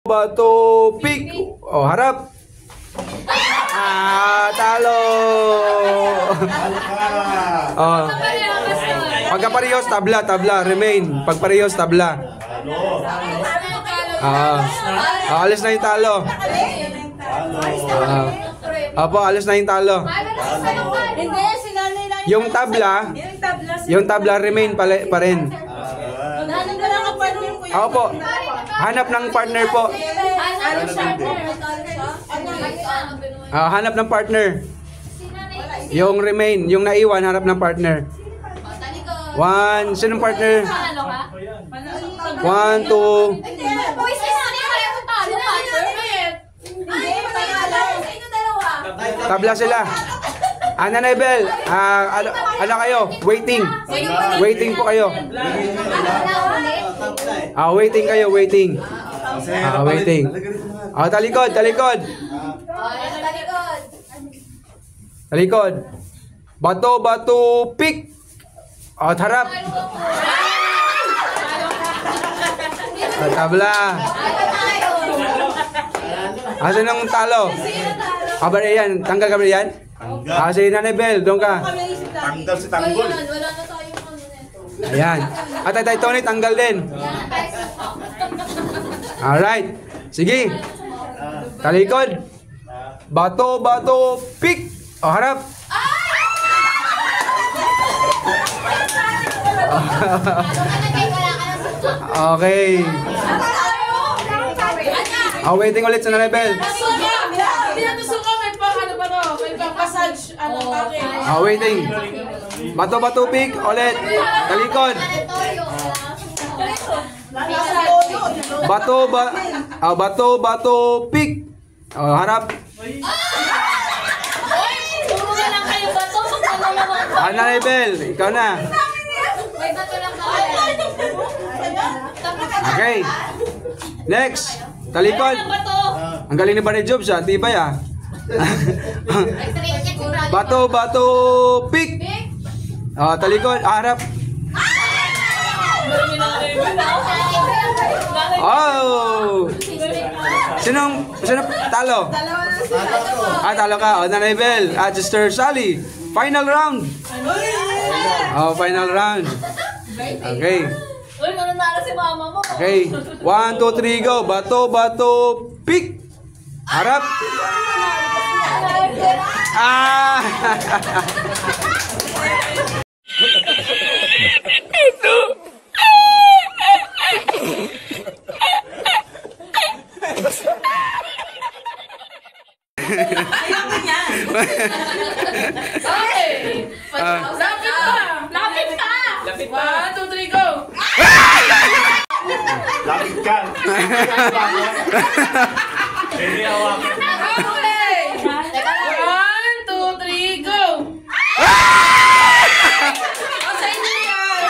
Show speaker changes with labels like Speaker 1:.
Speaker 1: Bato, pick. Oh, harap. Talo. Oh. Pagka-parehos, tabla, remain. Pag-parehos, tabla. Alis na yung talo. Alis na yung talo. Yung tabla, remain pa rin. Opo. Hanap ng partner po. Hanap ng partner. Yung remain, yung naiwan, hanap ng partner. Sinong partner? 1, 2. Tabla sila. Nanay Bel, ano kayo? Waiting. Waiting po kayo. Waiting kayo, waiting. Waiting. Talikod. Talikod. Bato, pick. Harap. Tabla. Asan ang talo? Yan. Tanggal ka ba yan? Si Nanay Bel, doon ka.
Speaker 2: Tanggal si Tanggol.
Speaker 1: Ayan. Tay Tony, tanggal din. Alright. Sige. Talikod. Bato, pick. Harap. Okay. Waiting ulit sa Nanay Bel. Waiting. Bato, pick. Ulit. Talikod. Bato, pick. Harap. Nanay Bel, ikaw na. Okay. Next. Talikod. Ang galing ni Barry Jobs, tibay Bato, pick. Talikod, harap. Sinong talo? Talo ka. Nanay Bel, Sister Sally. Final round. Final round. Okay. Okay. 1, 2, 3, go. Bato, pick. Harap.
Speaker 3: Lapit pa. 1, 2, 3, go.
Speaker 2: Lapit ka. Hindi hawakan.
Speaker 3: 1, 2, 3, go. Sa inyo yan.